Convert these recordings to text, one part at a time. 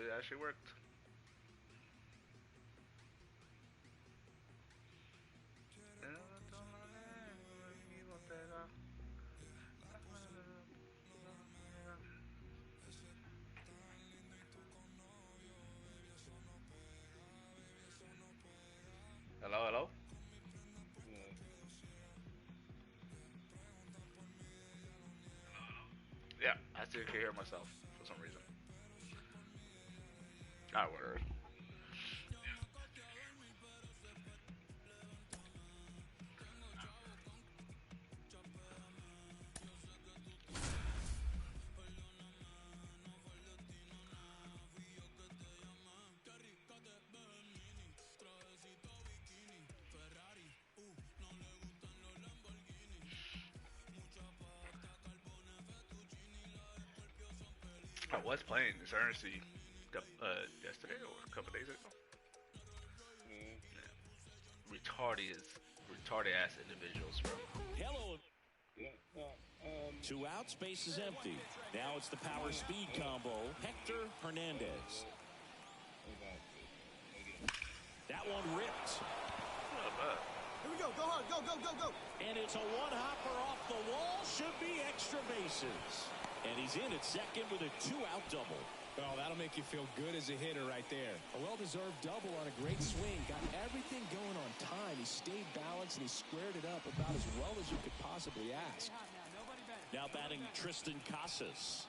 it actually worked. Hello, hello? Yeah, I still can hear myself for some reason. Ah, whatever. I was playing this Earnesty yesterday or a couple days ago. Retarded ass individuals, bro. Hello. 2 outs, base is empty. Now it's the power speed combo. Hector Hernandez. That one ripped. Here we go. Go hard. Go, go, go, go. And it's a one-hopper off the wall. Should be extra bases. And he's in at second with a 2-out double. Well, that'll make you feel good as a hitter right there. A well-deserved double on a great swing. Got everything going on time. He stayed balanced and he squared it up about as well as you could possibly ask. Now batting Tristan Casas.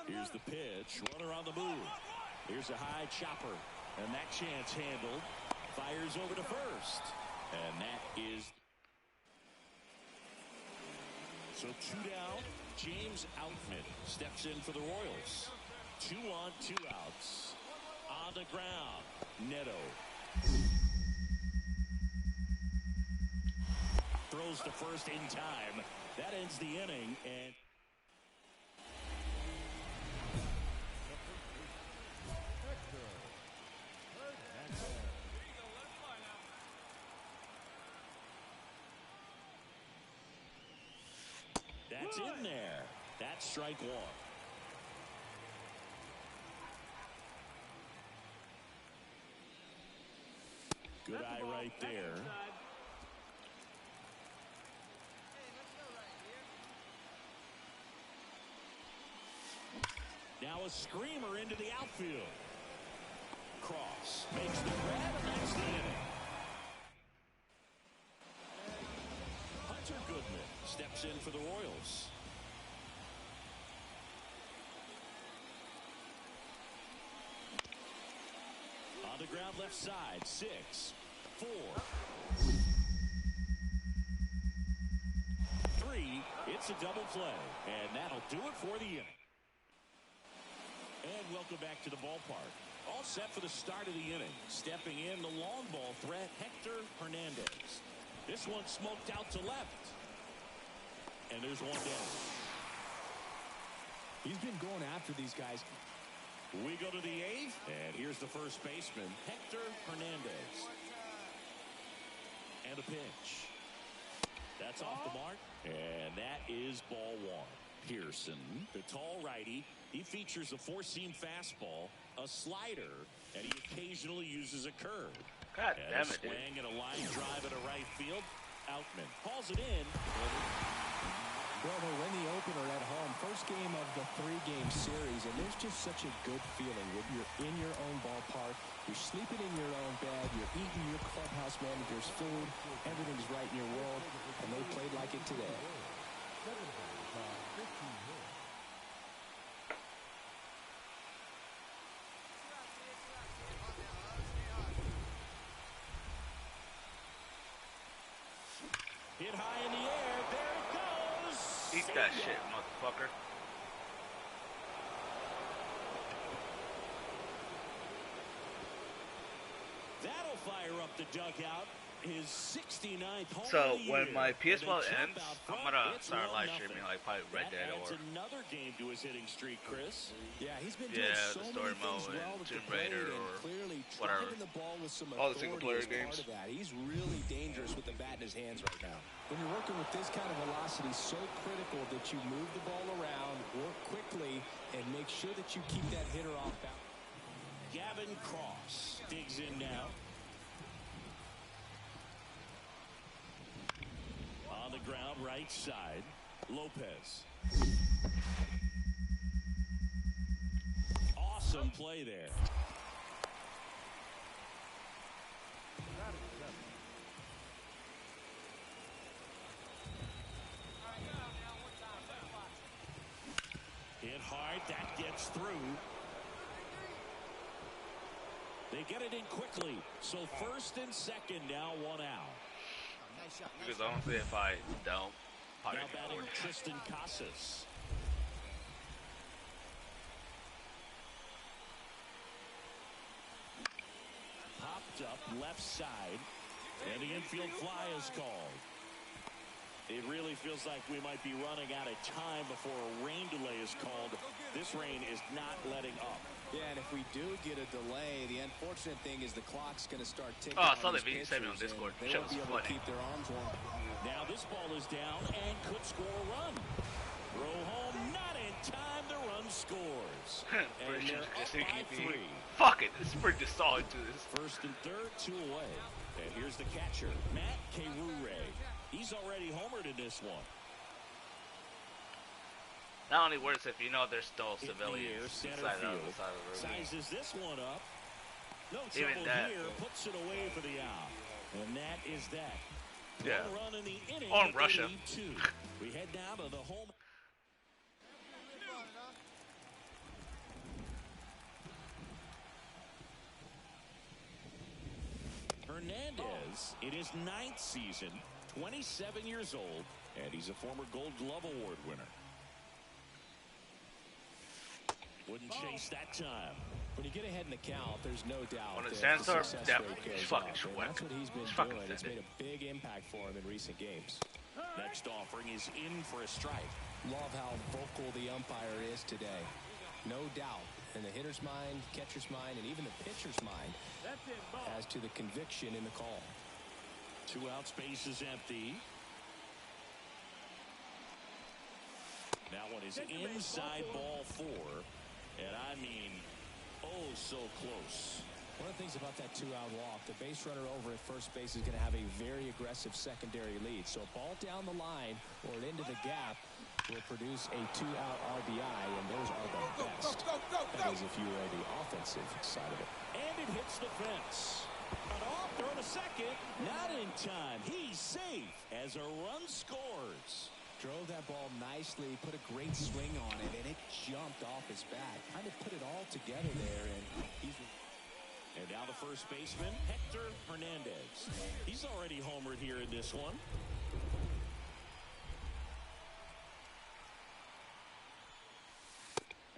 Here's the pitch. Runner on the move. Here's a high chopper. And that chance handled. Fires over to first. And that is... So 2 down. James Outman steps in for the Royals. 2 on, 2 outs. On the ground. Neto. Throws to first in time. That ends the inning. And that's in there. That's strike 1. Good eye right there. Now a screamer into the outfield. Cross makes the grab, and that's the inning. Hunter Goodman steps in for the Royals. On the ground left side, 6, 4, 3. It's a double play, and that'll do it for the inning. And welcome back to the ballpark. All set for the start of the inning. Stepping in, the long ball threat, Hector Hernandez. This one smoked out to left. And there's one down. He's been going after these guys. We go to the 8th, and here's the first baseman, Hector Hernandez. And a pitch. That's off the mark, and that is ball 1. Pearson, the tall righty, he features a 4-seam fastball, a slider, and he occasionally uses a curve. God And damn a it, dude. swing and a line drive at a right field. Outman hauls it in. Well, they win the opener at home. First game of the 3-game series, and there's just such a good feeling when you're in your own ballpark. You're sleeping in your own bed. You're eating your clubhouse manager's food. Everything's right in your world, and they played like it today. Hit high in the air. There it goes. Eat that shit, motherfucker. That'll fire up the dugout. His 69th home So of the when year. my And PSL they jump ends, out I'm front. gonna It's start live 1-0. streaming like probably Red That Dead adds or another game to his hitting streak, Chris. Yeah, he's been doing Yeah, so the story many things mode well and with the Tomb plate Raider and or clearly whatever. driving the ball with some All the authority single-player is part games. of that. He's really dangerous with the bat in his hands right now. When you're working with this kind of velocity, so critical that you move the ball around, work quickly, make sure that you keep that hitter off balance. Gavin Cross digs in now. On the ground, right side, Lopez. Awesome play there. Hit hard, that gets through. They get it in quickly. So first and second, now one out. Because honestly, if I don't, probably Now batting Tristan Casas. Popped up left side, and the infield fly is called. It really feels like we might be running out of time before a rain delay is called. This rain is not letting up. Yeah, and if we do get a delay, the unfortunate thing is the clock's going to start ticking. Oh, I saw that video sent me on Discord. They Shit won't was be able to funny. keep their arms warm. Now this ball is down and could score a run. Throw home, not in time. The run scores. And they're up by 3. Fuck it, this is pretty solid to this. First and third, 2 away. And here's the catcher, Matt Kerure. He's already homered in this one. Not only worse if you know there's still civilians Center inside the field. other side of the room. Sizes this one up. No Even trouble that, here. though. Puts it away for the out. And that is that. Yeah. One run in the inning. On but they Russia. lead 2. We head down to the home. Hernandez in his 9th season, 27 years old, and he's a former Gold Glove Award winner. Wouldn't chase that time. When you get ahead in the count, there's no doubt On a that sandstorm, the success definitely. rate goes He's fucking up, and sweat. that's what he's been He's fucking doing. It's sending. made a big impact for him in recent games. Next offering is in for a strike. Love how vocal the umpire is today. No doubt in the hitter's mind, catcher's mind, and even the pitcher's mind as to the conviction in the call. 2 out, space is empty. That one is inside ball 4. And I mean, oh, so close. One of the things about that 2-out walk, the base runner over at first base is going to have a very aggressive secondary lead. So a ball down the line or into the gap will produce a 2-out RBI, and those are the best. That is if you are the offensive side of it. And it hits the fence. Cut off, throw to second. Not in time. He's safe as a run scores. Drove that ball nicely, put a great swing on it, and it jumped off his bat. Kind of put it all together there, and he's... And now the first baseman, Hector Hernandez. He's already homered here in this one.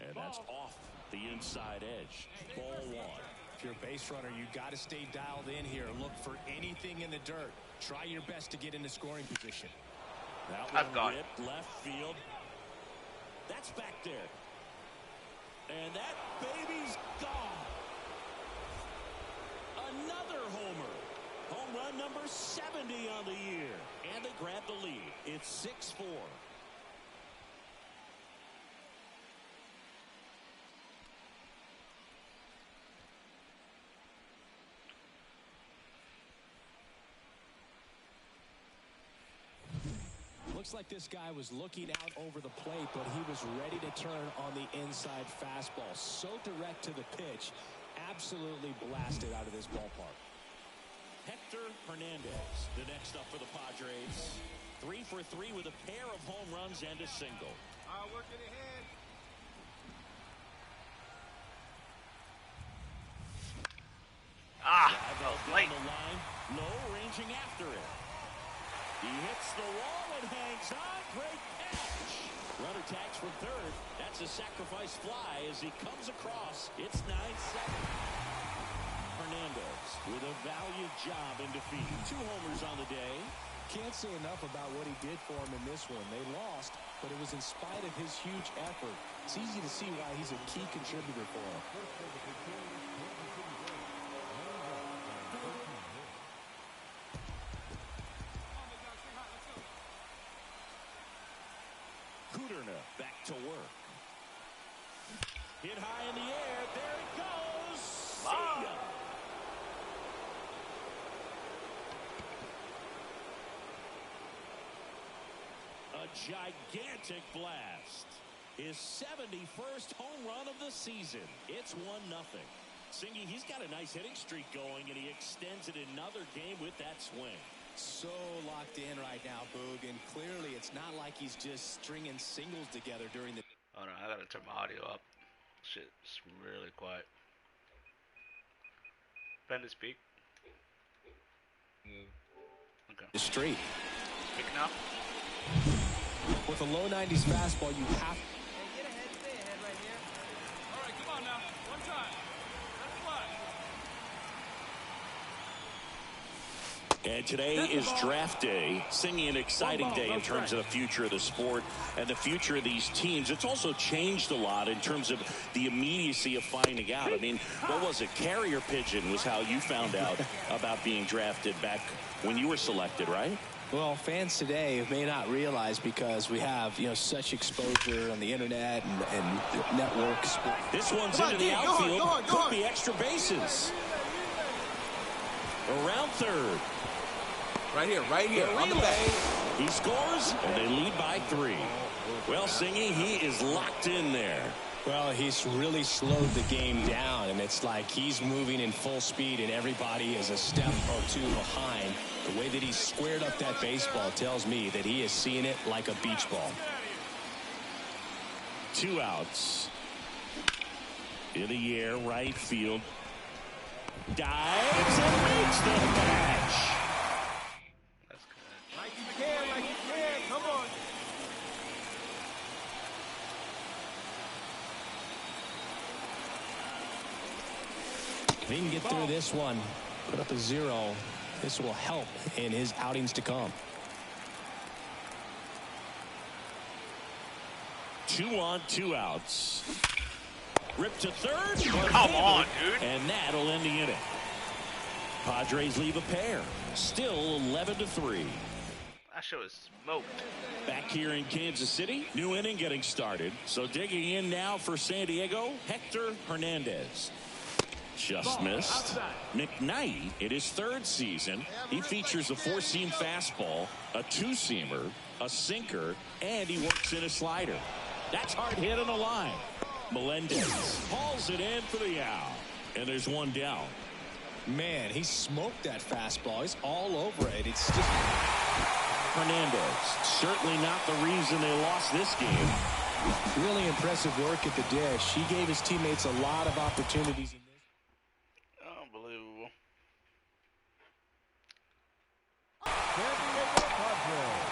And that's off the inside edge. Ball 1. If you're a base runner, you got to stay dialed in here. Look for anything in the dirt. Try your best to get into scoring position. That I've one got it. ripped left field. That's back there. And that baby's gone. Another homer. Home run number 70 on the year. And they grab the lead. It's 6-4. Looks like this guy was looking out over the plate, but he was ready to turn on the inside fastball. So direct to the pitch. Absolutely blasted out of this ballpark. Hector Hernandez, the next up for the Padres. 3 for 3 with a pair of home runs and a single. Working ahead. Ah, Drive that was down late. the line, low, ranging after it. He hits the wall and hangs on. Great catch. Runner tags from third. That's a sacrifice fly as he comes across. It's 9-7. Hernandez with a valiant job in defeat. 2 homers on the day. Can't say enough about what he did for him in this one. They lost, but it was in spite of his huge effort. It's easy to see why he's a key contributor for him. Kuderna back to work. Hit high in the air. There it goes. See ya. A gigantic blast. His 71st home run of the season. It's 1-0. Singy, he's got a nice hitting streak going, and he extends it another game with that swing. So locked in right now, Boog, and clearly it's not like he's just stringing singles together during the... Oh no, I gotta turn my audio up. Shit, it's really quiet. Ben to speak. Okay. Straight. Speak now. With a low 90s fastball, you have... Hey, get ahead, stay ahead right here. All right, come on now. One time. That's fine. And today is draft day. Singing an exciting day in terms of the future of the sport and the future of these teams. It's also changed a lot in terms of the immediacy of finding out. I mean, what was it? Carrier pigeon was how you found out about being drafted back when you were selected, right? Well, fans today may not realize because we have, such exposure on the internet and networks. This one's into the outfield. Could be extra bases. Around third. Right here, on the back. He scores, and they lead by 3. Well, Singy, he is locked in there. Well, he's really slowed the game down, and it's like he's moving in full speed, and everybody is a step or two behind. The way that he squared up that baseball tells me that he is seeing it like a beach ball. 2 outs. In the air, right field. Dives and makes the catch. That's good. Like you can, come on. If he can get through this one, put up a 0, this will help in his outings to come. 2 on, 2 outs. Ripped to third. Come on, dude. And that'll end the inning. Padres leave a pair. Still 11-3. That show is smoked. Back here in Kansas City, new inning getting started. So digging in now for San Diego, Hector Hernandez. Just missed. McKnight, in his 3rd season, he features a 4-seam fastball, a 2-seamer, a sinker, and he works in a slider. That's hard hit on the line. Melendez hauls it in for the out. And there's 1 down. Man, he smoked that fastball. He's all over it. It's just... Hernandez, certainly not the reason they lost this game. Really impressive work at the dish. He gave his teammates a lot of opportunities in this. Unbelievable. San Diego Padres,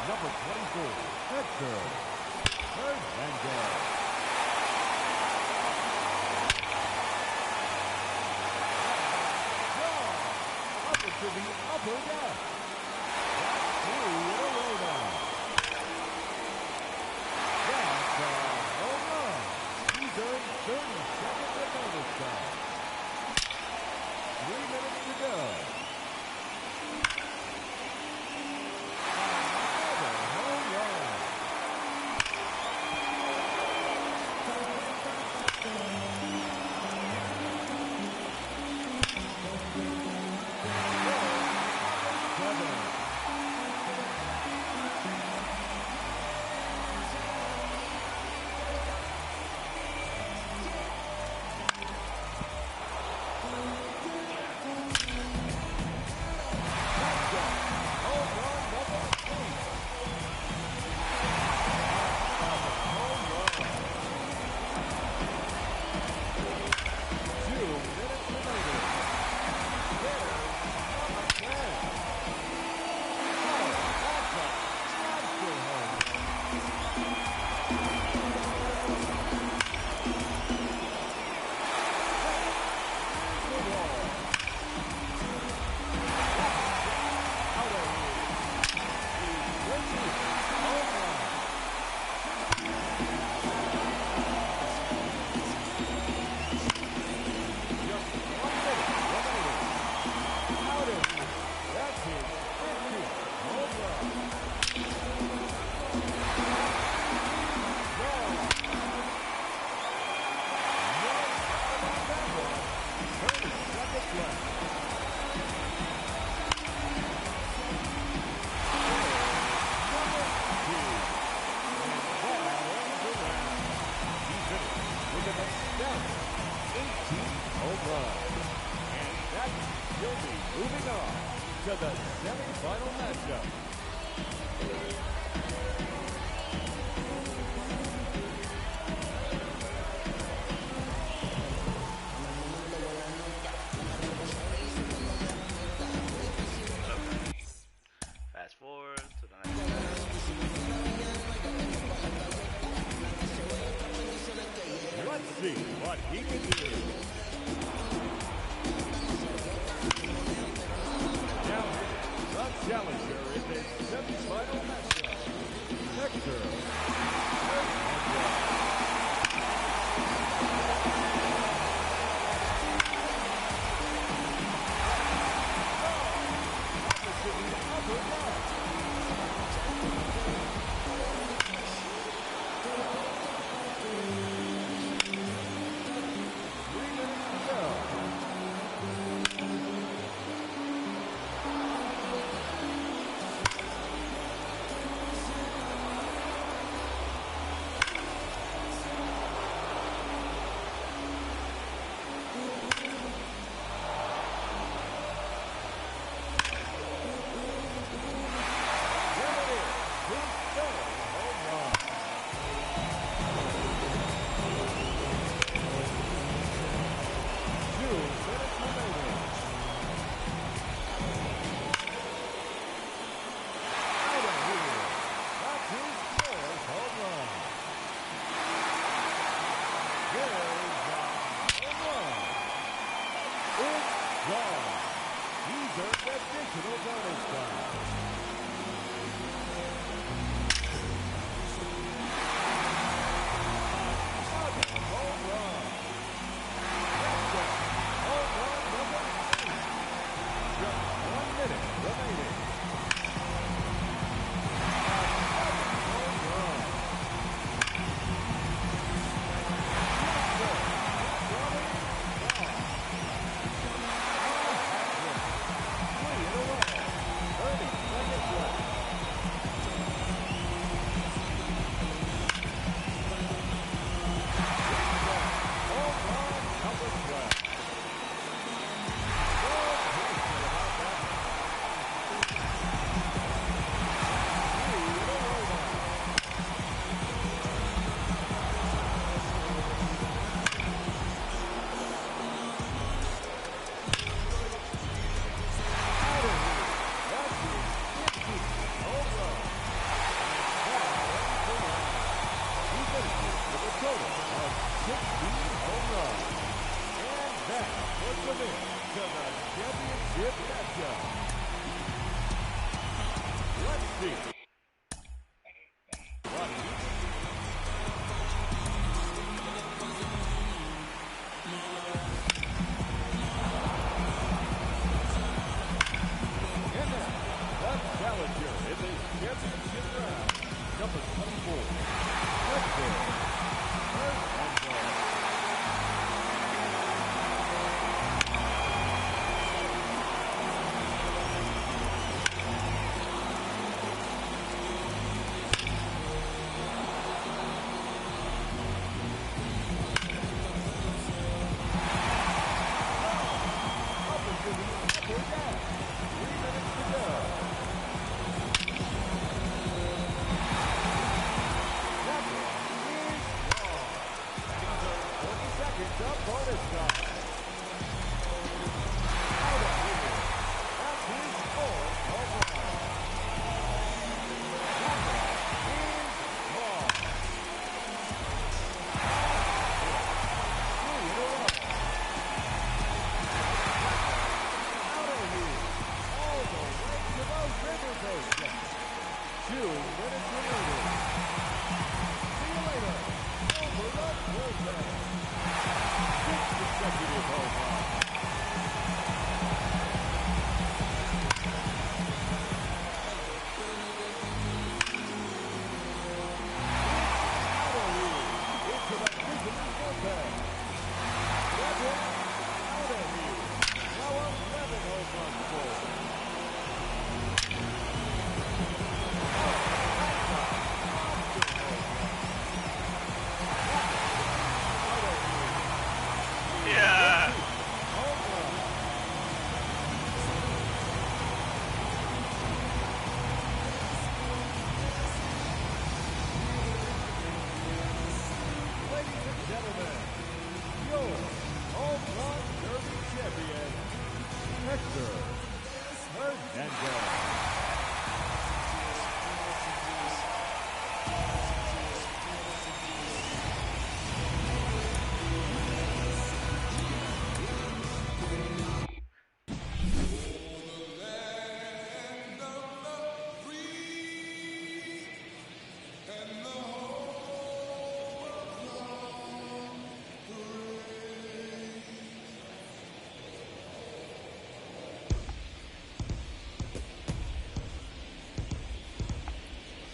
number 24, Hector Hernandez. Up into the upper deck. 2 in a row now. That's a home run. He's earned 32nd bonus time. 3 minutes to go. Another home run. home run. And that will be moving on to the semifinal matchup. Fast forward to the next. Let's see what he can do. Now, the challenger in this semifinal matchup, Hector. Yeah. Hector Hernandez.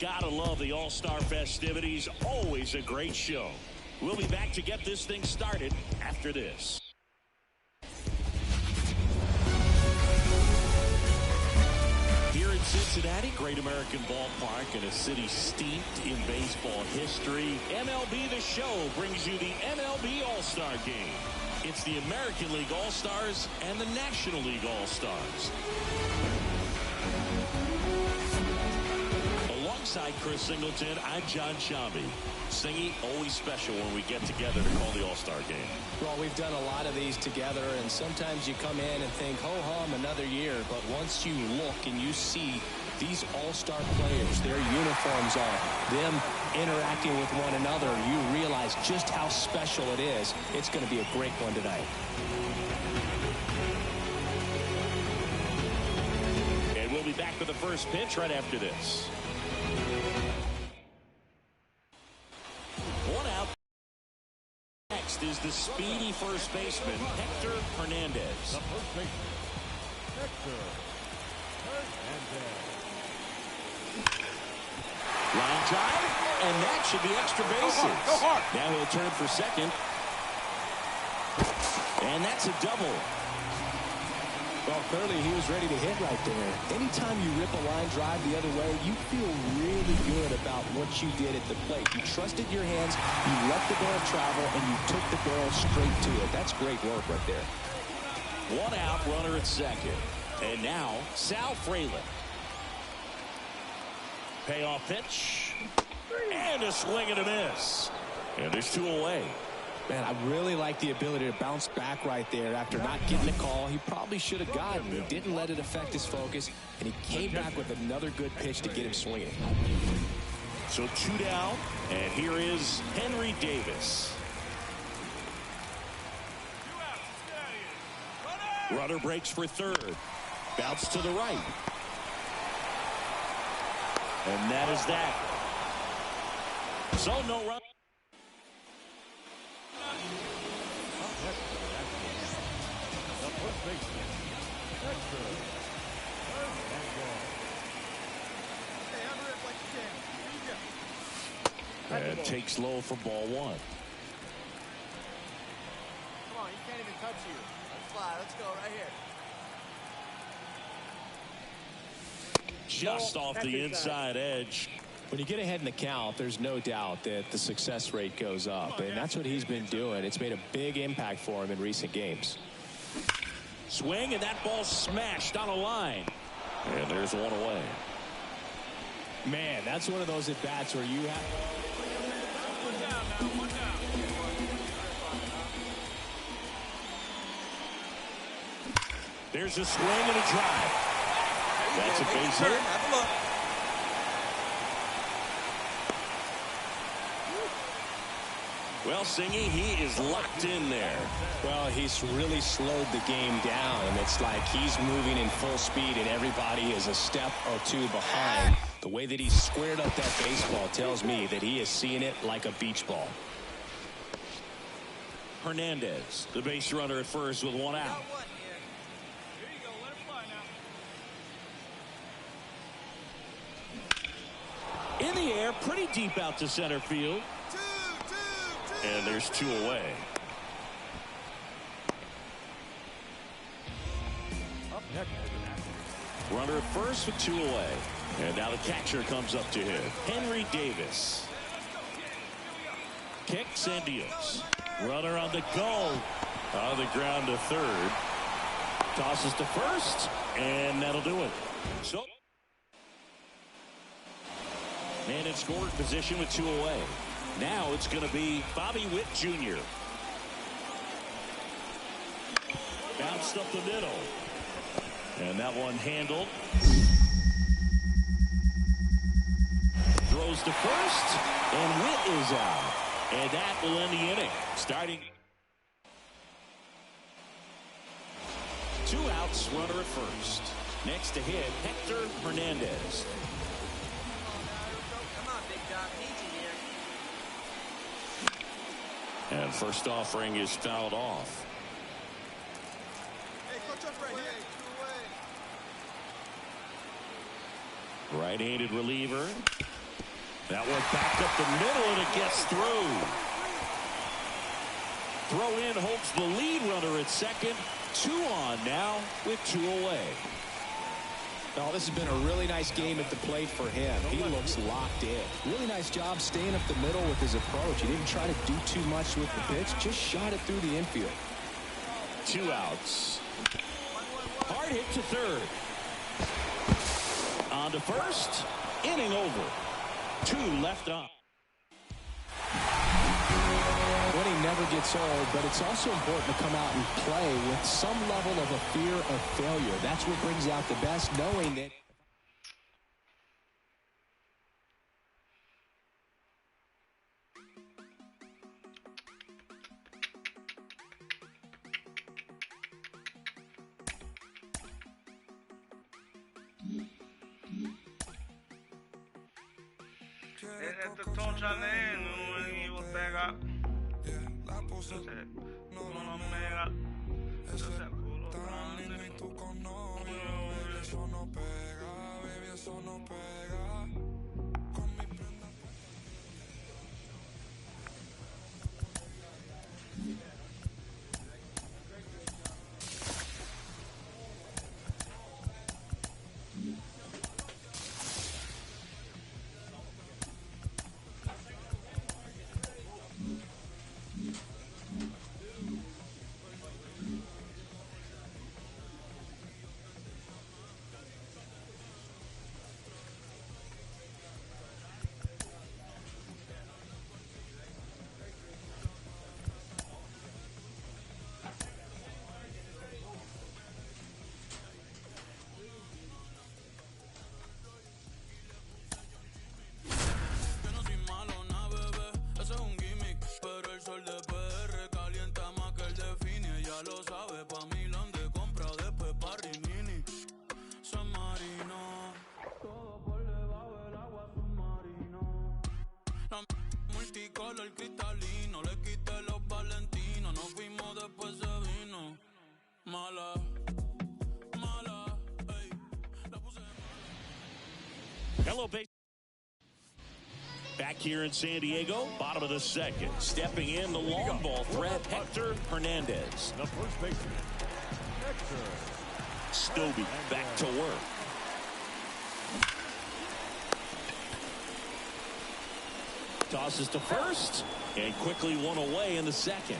Gotta love the All-Star festivities. Always a great show. We'll be back to get this thing started after this. Here in Cincinnati, Great American Ballpark, in a city steeped in baseball history, MLB The Show brings you the MLB All-Star Game. It's the American League All-Stars and the National League All-Stars. Alongside Chris Singleton, I'm John Shambi. Singy, always special when we get together to call the All-Star Game. Well, we've done a lot of these together, and sometimes you come in and think, ho-hum, another year. But once you look and you see these All-Star players, their uniforms on, them interacting with one another, you realize just how special it is. It's going to be a great one tonight. And we'll be back for the first pitch right after this. One out. Next is the speedy first baseman, Hector Hernandez. The first baseman, Hector Hernandez. Line drive, and that should be extra bases. Go hard. Now he'll turn for second. And that's a double. Well, clearly he was ready to hit right there. Anytime you rip a line drive the other way, you feel really good about what you did at the plate. You trusted your hands, you let the ball travel, and you took the barrel straight to it. That's great work right there. One out, runner at second. And now, Sal Frelick. Payoff pitch. And a swing and a miss. And there's two away. Man, I really like the ability to bounce back right there after not getting a call. He probably should have gotten. He didn't let it affect his focus, and he came back with another good pitch to get him swinging. So two down, and here is Henry Davis. Runner breaks for third. Bounce to the right. And that is that. So no run. The first baseman, Hector Hernandez. And takes low for ball one. Come on, he can't even touch you. Let's fly. Let's go right here. Just off the inside edge. When you get ahead in the count, there's no doubt that the success rate goes up, and that's what he's been doing. It's made a big impact for him in recent games. Swing, and that ball smashed on a line. And there's one away. Man, that's one of those at-bats where you have... One down now, one down. There's a swing and a drive. That's a base hit. Have a look. Well, Singy, he is locked in there. Well, he's really slowed the game down, and it's like he's moving in full speed, and everybody is a step or two behind. The way that he squared up that baseball tells me that he is seeing it like a beach ball. Hernandez, the base runner at first with one out. Got one here. Here you go. Let it fly now. In the air, pretty deep out to center field. And there's two away. Up next is an action. Runner at first with two away. And now the catcher comes up to him. Henry Davis. Kicks and deals. Runner on the go. On the ground to third. Tosses to first. And that'll do it. So, man in scoring position with two away. Now it's going to be Bobby Witt Jr. Bounced up the middle. And that one handled. Throws to first, and Witt is out. And that will end the inning. Starting 2 outs, runner at first. Next to hit, Hector Hernandez. Come on, big dog. Need you here. And first offering is fouled off. Hey, clutch up right here. Right-handed reliever. That one backed up the middle, and it gets through. Throw in holds the lead runner at second. 2 on now with 2 away. Oh, this has been a really nice game at the plate for him. He looks locked in. Really nice job staying up the middle with his approach. He didn't try to do too much with the pitch. Just shot it through the infield. 2 outs. Hard hit to third. On to first. Inning over. 2 left on. Winning never gets old, but it's also important to come out and play with some level of a fear of failure. That's what brings out the best, knowing that. Multicolor cristalino, le quité los valentinos, nos fuimos después se vino. Mala, mala, ey, la puse mala. Hello, base. Back here in San Diego, bottom of the second. Stepping in the long ball threat, Hector Hernandez. The first baseman, Hector. Stobie back to work. Tosses to first, and quickly 1 away in the second.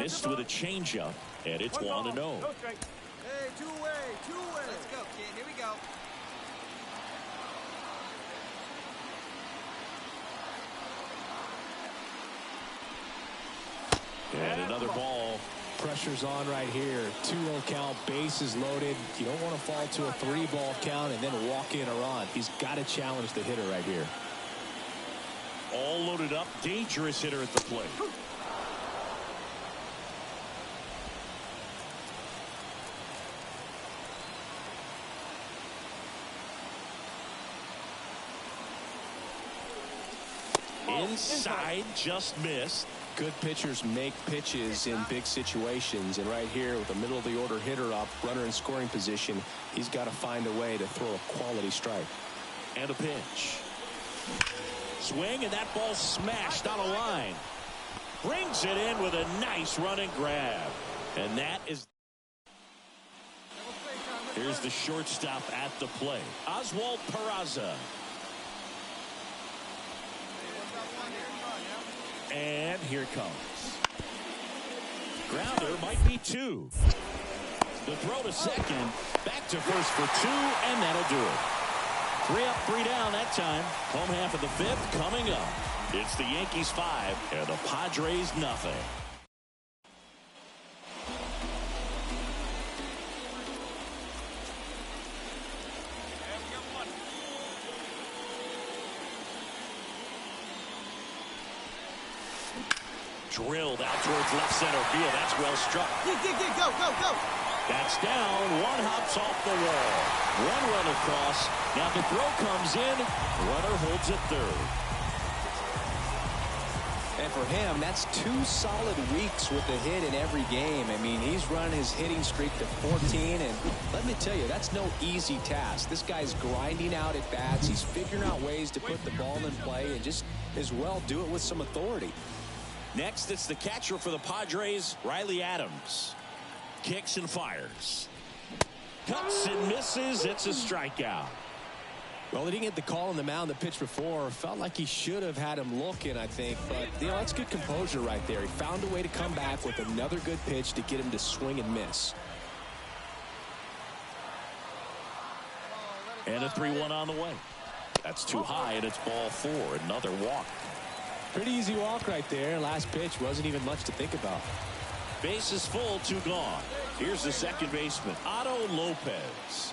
Missed with a changeup, and it's 1-0. Hey, two-way. Let's go, kid. Here we go. And another ball. Pressure's on right here. 2-0 count, bases loaded. You don't want to fall to a 3-ball count and then walk in a run. He's got to challenge the hitter right here. All loaded up, dangerous hitter at the plate. Inside, just missed. Good pitchers make pitches in big situations, and right here with the middle of the order hitter up, runner in scoring position, he's got to find a way to throw a quality strike. And a pitch. Swing, and that ball smashed on a line. Brings it in with a nice running grab. And that is... Here's the shortstop at the plate, Oswald Peraza. And here it comes. Grounder might be 2. The throw to second, back to first for 2, and that'll do it. 3 up, 3 down that time. Home half of the 5th coming up. It's the Yankees 5 and the Padres nothing. Drilled out towards left center field. That's well struck. Go. That's down. One hops off the wall. One run across. Now the throw comes in. Runner holds it third. And for him, that's 2 solid weeks with a hit in every game. I mean, he's run his hitting streak to 14, and let me tell you, that's no easy task. This guy's grinding out at bats. He's figuring out ways to put the ball in play and just as well do it with some authority. Next, it's the catcher for the Padres, Riley Adams. Kicks and fires. Cuts and misses. It's a strikeout. Well, he didn't get the call on the mound the pitch before. Felt like he should have had him looking, I think. But, you know, that's good composure right there. He found a way to come back with another good pitch to get him to swing and miss. And a 3-1 on the way. That's too high, and it's ball 4. Another walk. Pretty easy walk right there. Last pitch wasn't even much to think about. Base is full, 2 gone. Here's the second baseman, Otto Lopez.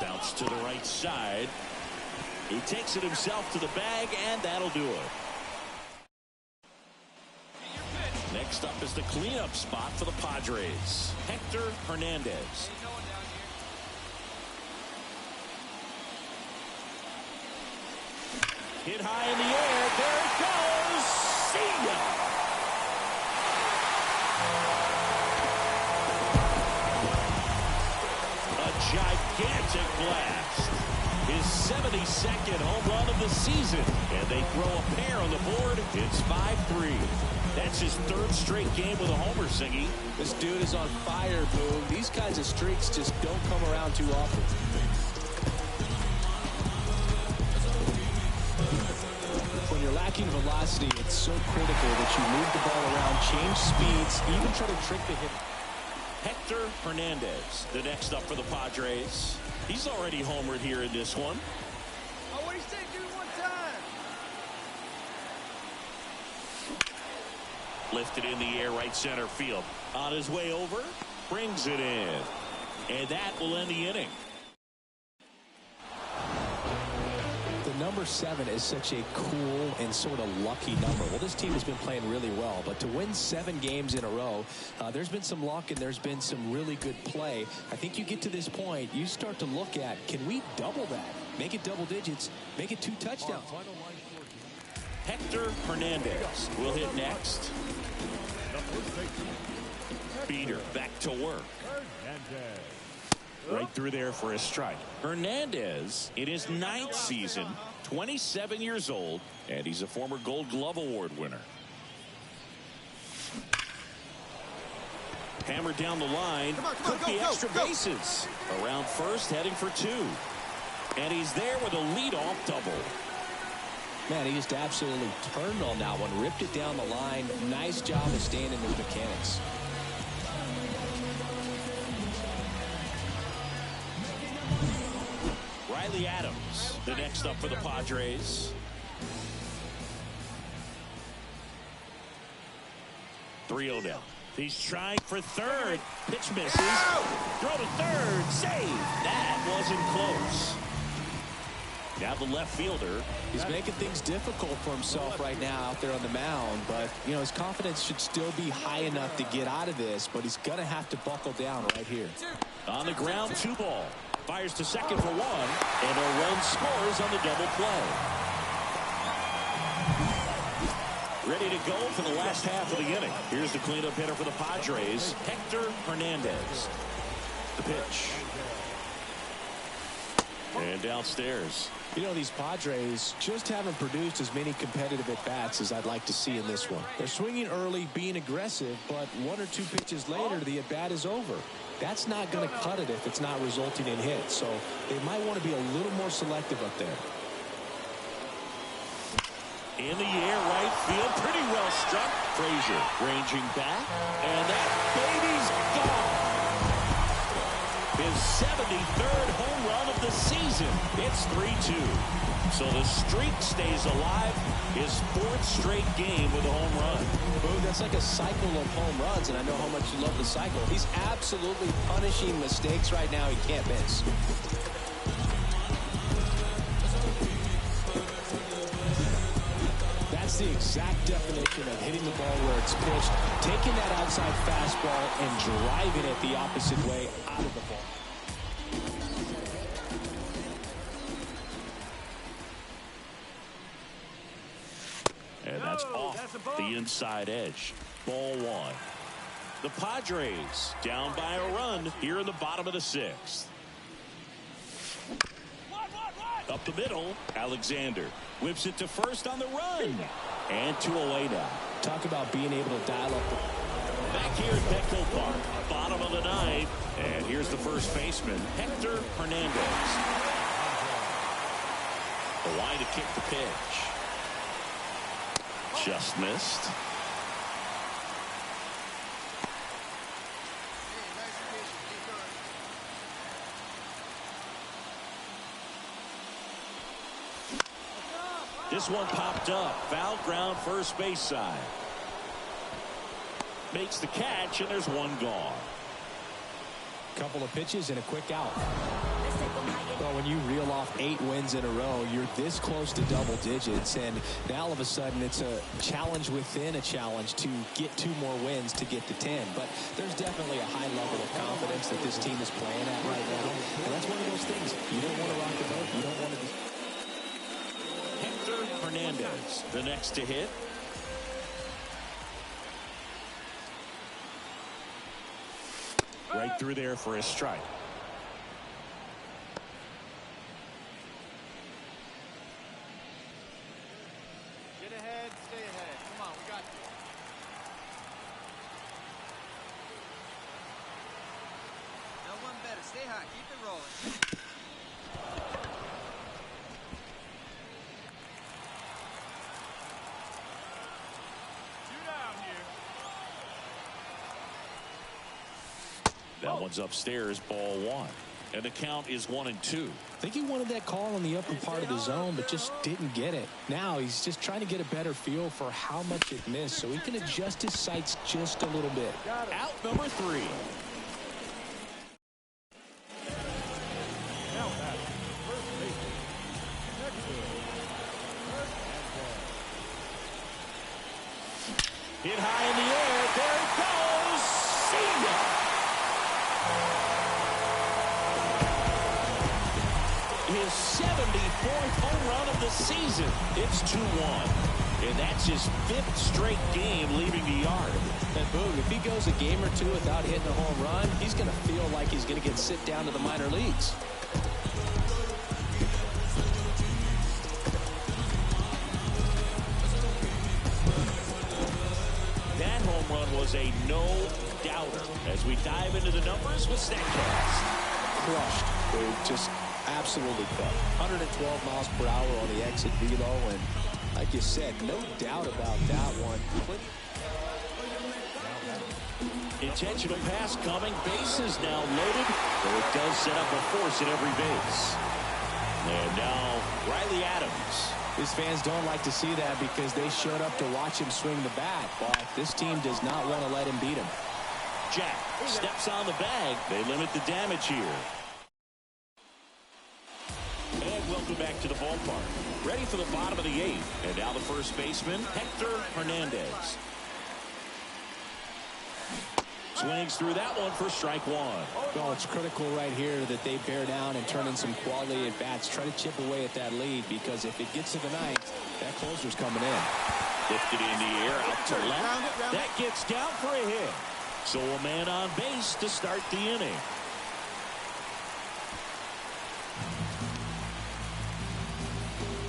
Bounce to the right side. He takes it himself to the bag, and that'll do it. Next up is the cleanup spot for the Padres, Hector Hernandez. Hit high in the air. There it goes. See ya. A gigantic blast. His 72nd home run of the season. And they throw a pair on the board. It's 5-3. That's his 3rd straight game with a homer, Singy. This dude is on fire, Boog. These kinds of streaks just don't come around too often. When you're lacking velocity, it's so critical that you move the ball around, change speeds, even try to trick the hitter. Hector Hernandez, the next up for the Padres. He's already homered here in this one. Oh, what do you say? Do it one time. Lifted in the air, right center field. On his way over, brings it in. And that will end the inning. Number 7 is such a cool and sort of lucky number. Well, this team has been playing really well, but to win 7 games in a row, there's been some luck and there's been some really good play. I think you get to this point, you start to look at, can we double that? Make it double digits, make it 2 touchdowns. Hector Hernandez will hit next. Beater back to work. Right through there for a strike. Hernandez in his 9th season, 27 years old, and he's a former Gold Glove Award winner. Hammered down the line. Could be extra bases. Around first, heading for 2. And he's there with a leadoff double. Man, he just absolutely turned on that one, ripped it down the line. Nice job of staying in his mechanics. Riley Adams, the next up for the Padres. 3-0 down. He's trying for third. Pitch misses. Throw to third. Save. That wasn't close. Now the left fielder. He's making things difficult for himself right now out there on the mound, but you know his confidence should still be high enough to get out of this, but he's gonna have to buckle down right here. On the ground, 2 ball. Fires to second for 1, and a run scores on the double play. Ready to go for the last half of the inning. Here's the cleanup hitter for the Padres, Hector Hernandez. The pitch. And downstairs. You know, these Padres just haven't produced as many competitive at-bats as I'd like to see in this one. They're swinging early, being aggressive, but 1 or 2 pitches later, the at-bat is over. That's not going to cut it if it's not resulting in hits, so they might want to be a little more selective up there. In the air, right field, pretty well struck. Frazier ranging back, and that baby's gone. 73rd home run of the season. It's 3-2. So the streak stays alive. His 4th straight game with a home run. Boog, that's like a cycle of home runs, and I know how much you love the cycle. He's absolutely punishing mistakes right now he can't miss. That's the exact definition of hitting the ball where it's pitched, taking that outside fastball and driving it the opposite way out of the ball. And that's off the inside edge. Ball 1. The Padres down by a run here in the bottom of the 6th. Up the middle, Alexander whips it to first on the run. And 2 away now. Talk about being able to dial up. Back here at Petco Park, bottom of the 9th. And here's the first baseman, Hector Hernandez. The line to kick the pitch. Just missed. This one popped up. Foul ground, first base side. Makes the catch, and there's one gone. Couple of pitches and a quick out. Well, when you reel off 8 wins in a row, you're this close to double digits, and now all of a sudden it's a challenge within a challenge to get 2 more wins to get to 10. But there's definitely a high level of confidence that this team is playing at right now, and that's one of those things. You don't want to rock the boat. You don't want to. Hector Hernandez, the next to hit. Right through there for a strike. Get ahead, stay ahead. Come on, we got you. No one better. Stay high. Keep it rolling. That one's upstairs, ball 1. And the count is 1-2. I think he wanted that call in the upper part of the zone, but just didn't get it. Now he's just trying to get a better feel for how much it missed so he can adjust his sights just a little bit. Out number 3. Hit high in the air. There it goes. See ya. His 74th home run of the season. It's 2-1. And that's his 5th straight game leaving the yard. And Boog, if he goes a game or 2 without hitting a home run, he's going to feel like he's going to get sit down to the minor leagues. That home run was a no-doubter. As we dive into the numbers with StatCast. Crushed, Boog. Just absolutely crushed. 112 miles per hour on the exit velo, and like you said, no doubt about that one. Intentional pass coming. Bases now loaded, but it does set up a force at every base. And now Riley Adams. His fans don't like to see that because they showed up to watch him swing the bat, but this team does not want to let him beat him. Jack steps on the bag. They limit the damage here. And welcome back to the ballpark. Ready for the bottom of the 8th. And now the first baseman, Hector Hernandez. Swings through that one for strike 1. Well, it's critical right here that they bear down and turn in some quality at bats. Try to chip away at that lead, because if it gets to the 9th, that closer's coming in. Lifted in the air out to left. That gets down for a hit. So a man on base to start the inning.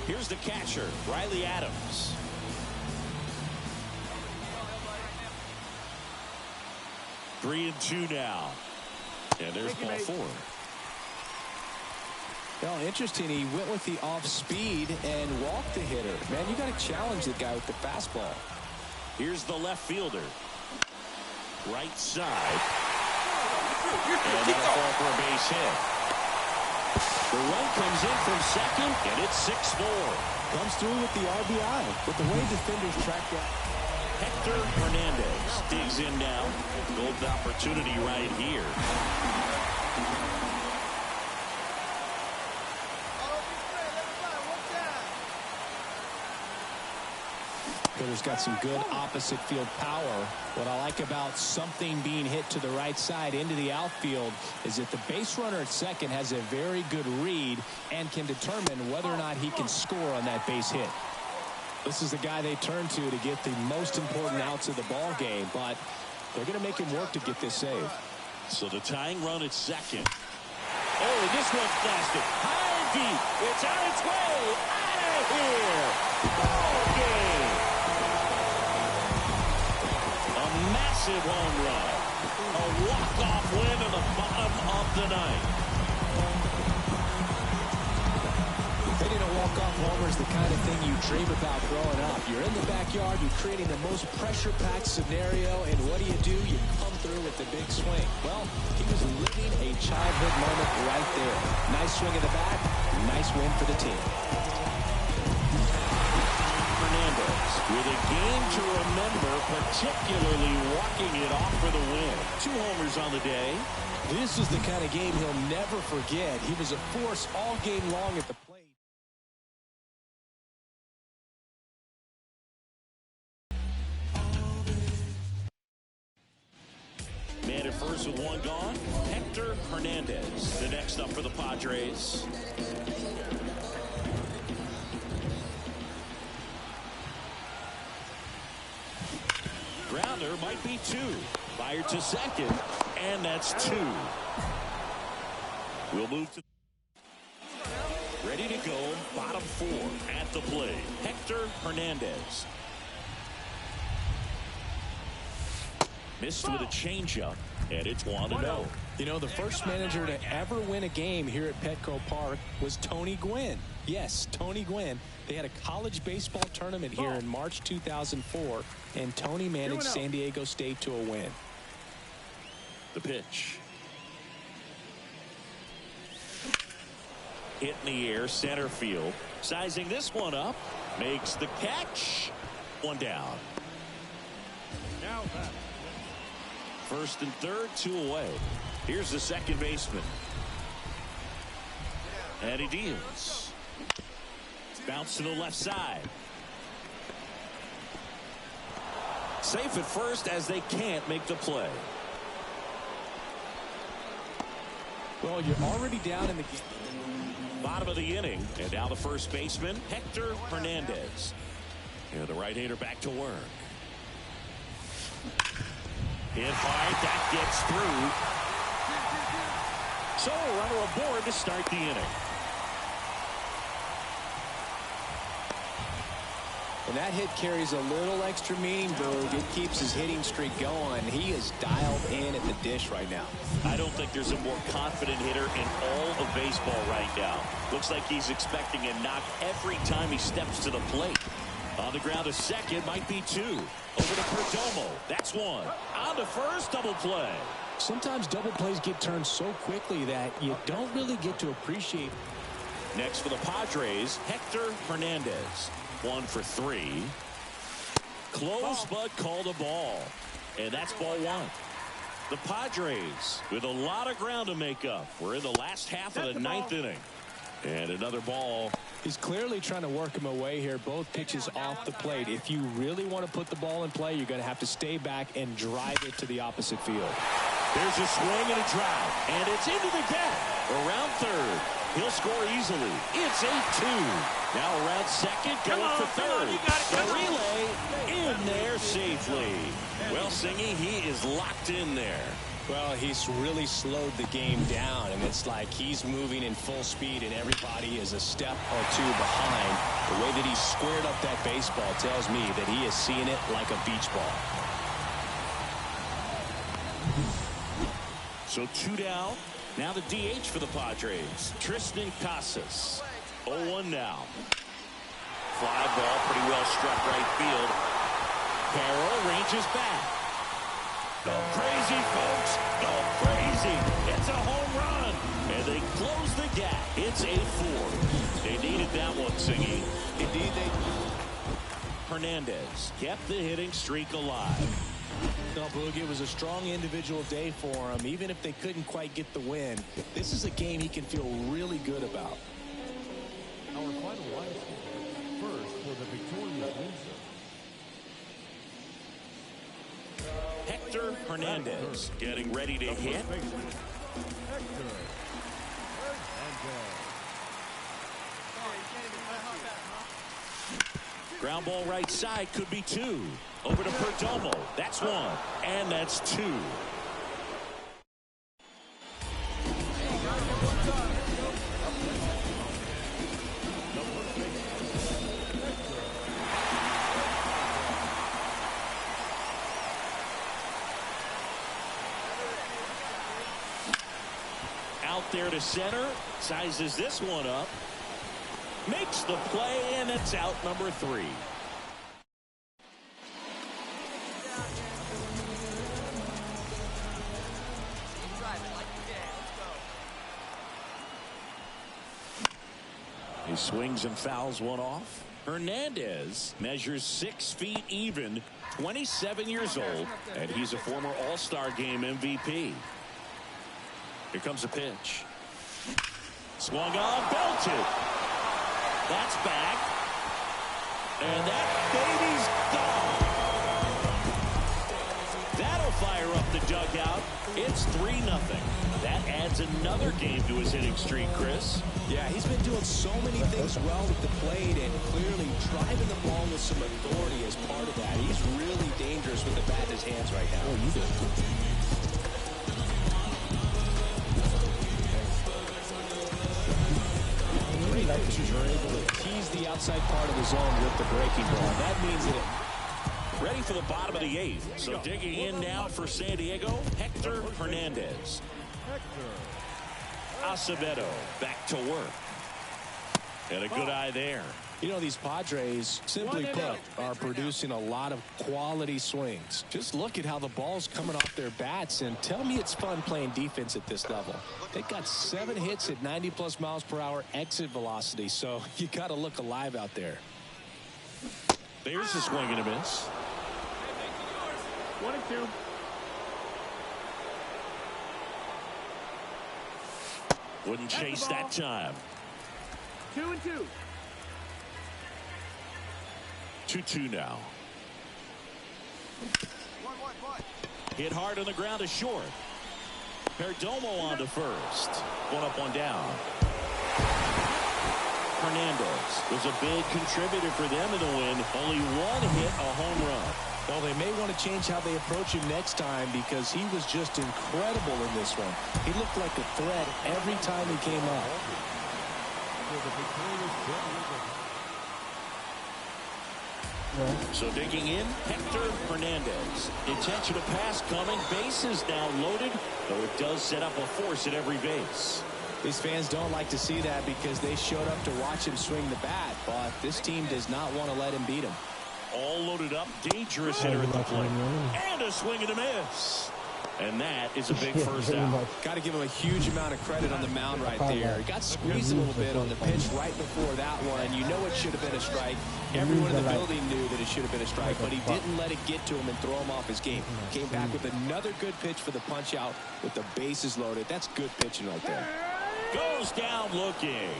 Here's the catcher, Riley Adams. Three and 2 now. And there's ball 4. Well, interesting. He went with the off speed and walked the hitter. Man, you got to challenge the guy with the fastball. Here's the left fielder. Right side. And that'll fall for a base hit. The run comes in from second, and it's 6-4. Comes through with the RBI. But the way defenders track that. Hector Hernandez digs in now. Golden opportunity right here. Hitter's got some good opposite field power. What I like about something being hit to the right side into the outfield is that the base runner at second has a very good read and can determine whether or not he can score on that base hit. This is the guy they turn to get the most important outs of the ball game, but they're going to make him work to get this save. So the tying run at second. Oh, this one's blasted. High and deep. It's on its way. Out of here. Ball game. A massive home run. A walk-off win in the bottom of the ninth. Hitting a walk-off homer is the kind of thing you dream about growing up. You're in the backyard, you're creating the most pressure-packed scenario, and what do? You come through with the big swing. Well, he was living a childhood moment right there. Nice swing in the back, nice win for the team. Hernandez with a game to remember, particularly walking it off for the win. 2 homers on the day. This is the kind of game he'll never forget. He was a force all game long at the plate. Man at first with 1 gone. Hector Hernandez, the next up for the Padres. Grounder might be 2. Fired to second, and that's 2. We'll move to ready to go. Bottom 4 at the plate. Hector Hernandez. Missed with a changeup, and it's 1-0. You know, the first manager to ever win a game here at Petco Park was Tony Gwynn. Yes, Tony Gwynn. They had a college baseball tournament here in March 2004, and Tony managed San Diego State to a win. The pitch. Hit in the air, center field. Sizing this one up. Makes the catch. 1 down. Now back. First and third, 2 away. Here's the second baseman. And he deals. Bounce to the left side. Safe at first as they can't make the play. Well, you're already down in the game. Bottom of the inning. And now the first baseman, Hector Hernandez. And the right-hander back to work. Hit hard, that gets through. So a runner aboard to start the inning. And that hit carries a little extra meaning, Boog. It keeps his hitting streak going. He is dialed in at the dish right now. I don't think there's a more confident hitter in all of baseball right now. Looks like he's expecting a knock every time he steps to the plate. On the ground to second, might be 2. Over to Perdomo. That's 1. On to first, double play. Sometimes double plays get turned so quickly that you don't really get to appreciate. Next for the Padres, Hector Hernandez. 1 for 3. Close, but called a ball. And that's ball 1. The Padres with a lot of ground to make up. We're in the last half of the 9th inning. And another ball. He's clearly trying to work him away here. Both pitches off the plate. If you really want to put the ball in play, you're going to have to stay back and drive it to the opposite field. There's a swing and a drive. And it's into the gap. Around third. He'll score easily. It's 8-2. Now around second, going for third. The relay in there safely. Well, Singy, he is locked in there. Well, he's really slowed the game down, and it's like he's moving in full speed, and everybody is a step or 2 behind. The way that he squared up that baseball tells me that he is seeing it like a beach ball. So 2 down. Now the DH for the Padres, Tristan Casas. 0-1 now. Fly ball, pretty well struck right field. Carroll ranges back. Go crazy, folks. Go crazy. easy. It's a home run. And they close the gap. It's 8-4. They needed that one, Singy. Indeed, they... Hernandez kept the hitting streak alive. No, Boog, it was a strong individual day for him. Even if they couldn't quite get the win, this is a game he can feel really good about. Our final line score. First for the victorious Windsor. Hector Hernandez getting ready to hit. Hector Hernandez. Ground ball right side, could be two. Over to Perdomo. That's one. And that's two. Out there to center. Sizes this one up. Makes the play, and it's out number 3. He swings and fouls one off. Hernandez measures 6 feet even, 27 years old, and he's a former All-Star Game MVP. Here comes a pitch. Swung on, belted. That's back. And that baby's gone. That'll fire up the dugout. It's 3-0. That adds another game to his hitting streak, Chris. Yeah, he's been doing so many things well with the plate and clearly driving the ball with some authority as part of that. He's really dangerous with the bat in his hands right now. Oh, you do. Great pitchers are able to tease the outside part of the zone with the breaking ball. That means that ready for the bottom of the 8th. So digging in now for San Diego, Hector Hernandez. Acevedo back to work. And a good eye there. You know, these Padres, simply put, are producing a lot of quality swings. Just look at how the ball's coming off their bats, and tell me it's fun playing defense at this level. They've got 7 hits at 90+ miles per hour exit velocity, so you got to look alive out there. There's a swing and a miss. 1-2. Wouldn't chase that time. 2-2. 2-2 now. Hit hard on the ground to short. Perdomo on to first. 1 up, 1 down. Hernandez was a big contributor for them in the win. Only 1 hit, a home run. Well, they may want to change how they approach him next time because he was just incredible in this one. He looked like a threat every time he came up. So digging in, Hector Hernandez. Intention of pass coming. Bases now loaded, though it does set up a force at every base. These fans don't like to see that because they showed up to watch him swing the bat, but this team does not want to let him beat him. All loaded up, dangerous hitter at the plate. And a swing and a miss. And that is a big first out. Got to give him a huge amount of credit on the mound right there. He got squeezed a little bit on the pitch right before that one. You know it should have been a strike. Everyone in the building knew that it should have been a strike, but he didn't let it get to him and throw him off his game. Came back with another good pitch for the punch out with the bases loaded. That's good pitching right there. Goes down looking.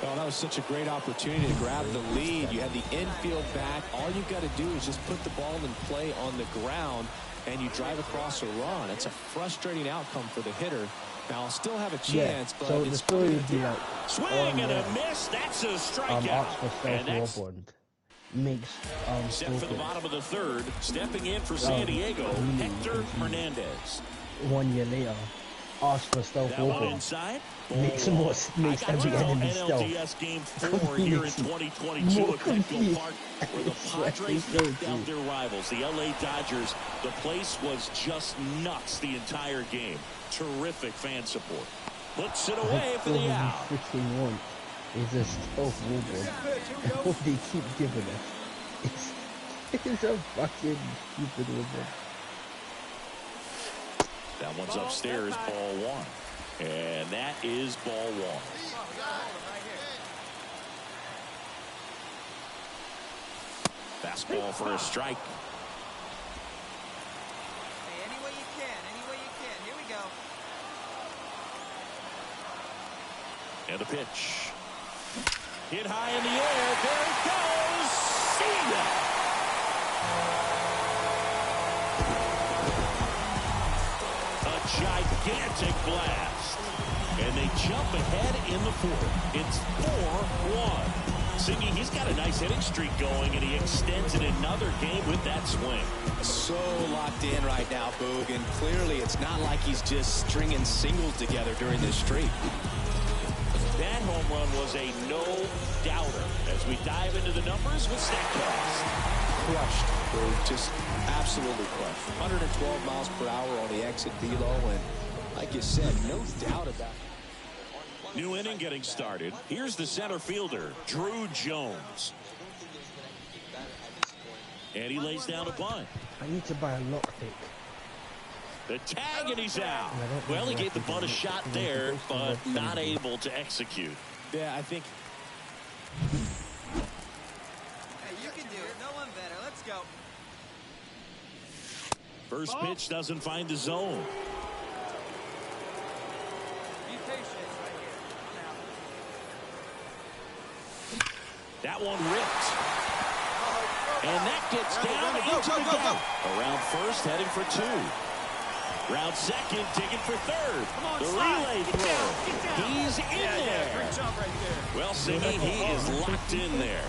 Oh, that was such a great opportunity to grab the lead. You had the infield back. All you've got to do is just put the ball in play on the ground, and you drive across a run. It's a frustrating outcome for the hitter. Now, I'll still have a chance, but so the story would be like swing and a miss. That's a strikeout. And that's makes set for the bottom of the 3rd. Stepping in for San Diego, Hector Hernandez. 1 year later, ask for stealth over. Inside. Makes every enemy stealth. NLDS Game 4 here in 2022 at Petco Park, where the Padres knocked out their rivals, the LA Dodgers. The place was just nuts the entire game. Terrific fan support. Puts it away for the out. Freaking want is a stealth warbird. What they keep giving us. It's a fucking stupid warbird. That one's upstairs, ball one. And that is ball one. Fastball for a strike. Hey, any way you can, any way you can. Here we go. And a pitch. Hit high in the air. There it goes. See that. A gigantic blast. And they jump ahead in the fourth. It's 4-1. Singy, he's got a nice hitting streak going, and he extends it another game with that swing. So locked in right now, Boog, and clearly it's not like he's just stringing singles together during this streak. That home run was a no-doubter as we dive into the numbers with StatCast. Crushed, Boog, just absolutely crushed. 112 miles per hour on the exit velo, and like you said, no doubt about it. New inning getting started. Here's the center fielder, Drew Jones. And he lays down a bunt. I need to buy a lockpick. The tag, and he's out. Well, he gave the bunt a shot there, but not able to execute. Yeah, I think. Hey, you can do it. No one better. Let's go. First pitch doesn't find the zone. Be patient right here. That one ripped. And that gets down into the gap. Around first, heading for two. Round second, digging for third. The relay throw. He's in there. Great job right there. Well, Singy, he is locked in there.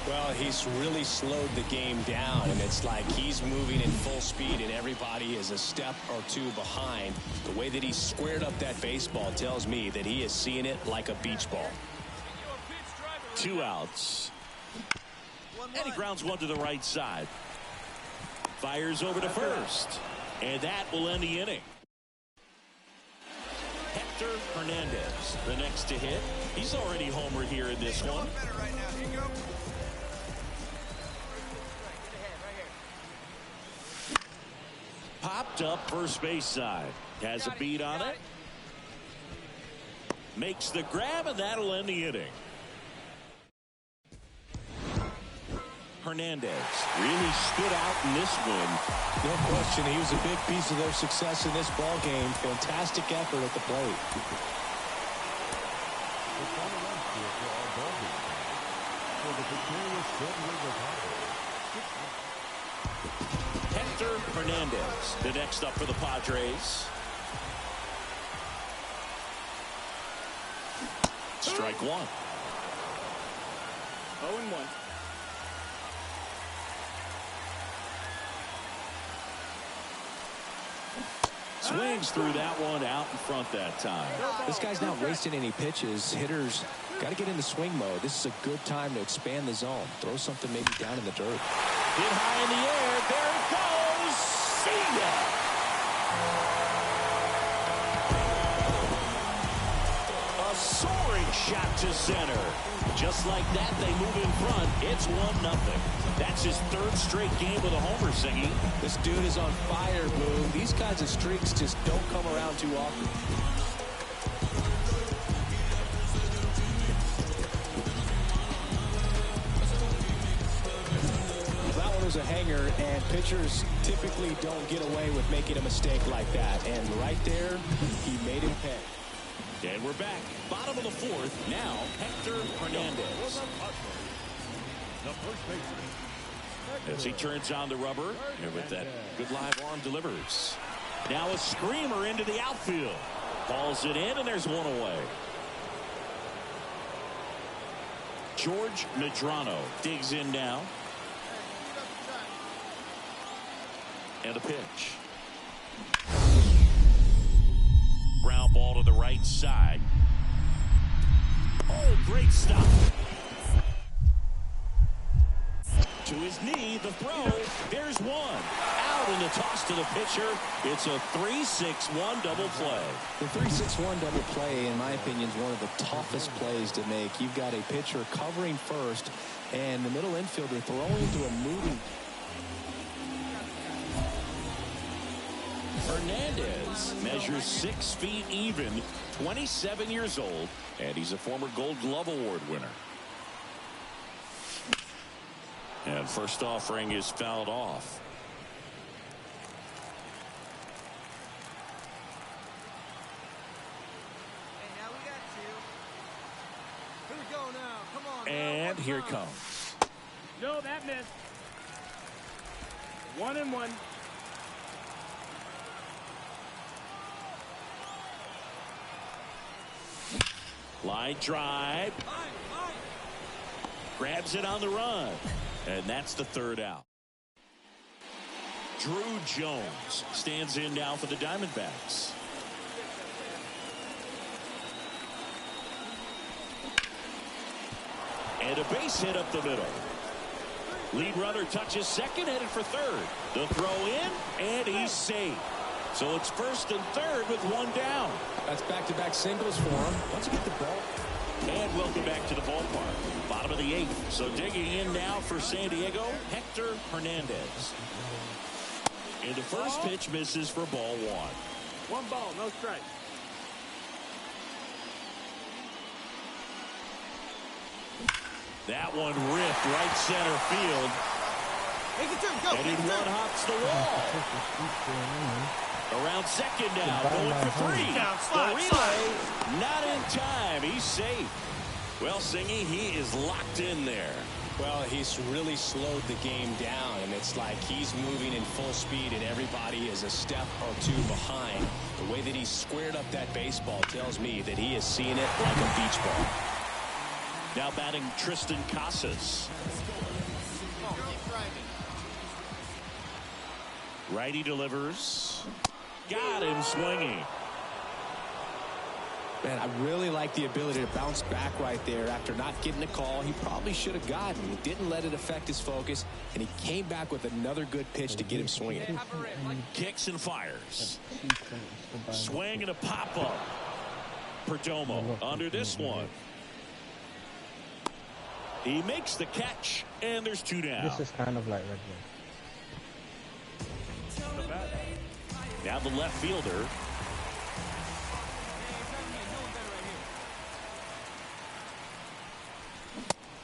Well, he's really slowed the game down, and it's like he's moving in full speed, and everybody is a step or two behind. The way that he squared up that baseball tells me that he is seeing it like a beach ball. 2 outs. And he grounds one to the right side. Fires over to first. And that will end the inning. Hector Hernandez, the next to hit. He's already homered here in this one. Popped up first base side. Has a beat on it. Makes the grab, and that'll end the inning. Hernandez really stood out in this win. No question, he was a big piece of their success in this ball game. Fantastic effort at the plate. Hector Hernandez, the next up for the Padres. Strike one. 0-1. Swings through that one out in front that time. This guy's not wasting any pitches. Hitters got to get into swing mode. This is a good time to expand the zone. Throw something maybe down in the dirt. Hit high in the air. There it goes. See ya. A soaring shot to center. Just like that, they move in front. It's 1-0. That's his third straight game with a homer, Singy. This dude is on fire, Boog. These kinds of streaks just don't come around too often. That one was a hanger, and pitchers typically don't get away with making a mistake like that. And right there, he made him pay. And we're back. Bottom of the fourth. Now, Hector Hernandez. As he turns on the rubber, and with that good live arm delivers. Now a screamer into the outfield. Hauls it in, and there's one away. George Medrano digs in now. And a pitch. Ground ball to the right side. Oh, great stop. To his knee, the throw. There's one. Out in the toss to the pitcher. It's a 3-6-1 double play. The 3-6-1 double play, in my opinion, is one of the toughest plays to make. You've got a pitcher covering first, and the middle infielder throwing to a moving. Hernandez measures 6 feet even, 27 years old, and he's a former Gold Glove Award winner. And first offering is fouled off. Hey, now we got two. Here we go now. Come on. And here it comes. No, that missed. 1-1. Line drive. Grabs it on the run. And that's the third out. Drew Jones stands in now for the Diamondbacks. And a base hit up the middle. Lead runner touches second, headed for third. The throw in, and he's safe. So it's first and third with one down. That's back-to-back singles for him. Once you get the ball. And welcome back to the ballpark. Bottom of the eighth. So digging in now for San Diego, Hector Hernandez. And the first pitch misses for ball one. One ball, no strike. That one ripped right center field. Make it turn, go. And it one hops the wall. Around second now, going for three. The relay, not in time. He's safe. Well, Singy, he is locked in there. Well, he's really slowed the game down, and it's like he's moving in full speed, and everybody is a step or two behind. The way that he squared up that baseball tells me that he is seeing it like a beach ball. Now batting Tristan Casas. Righty delivers. Got him swinging. Man, I really like the ability to bounce back right there after not getting a call he probably should have gotten. He didn't let it affect his focus, and he came back with another good pitch to get him swinging. Kicks and fires. Swing and a pop-up. Perdomo under this one. He makes the catch, and there's two down. This is kind of like Red Bull. Now the left fielder.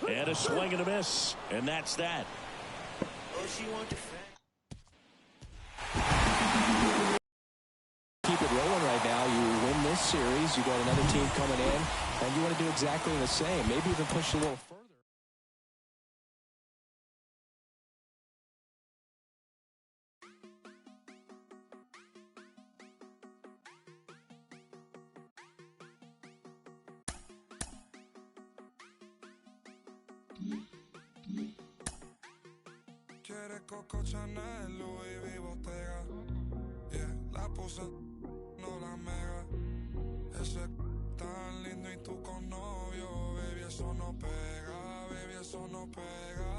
And a swing and a miss. And that's that. Keep it rolling right now. You win this series. You got another team coming in, and you want to do exactly the same. Maybe even push a little further. Quiere Coco Chanel, Louis V, Bottega. Yeah, la puse, no la mega. Ese tan lindo y tú con novio. Baby, eso no pega, baby, eso no pega.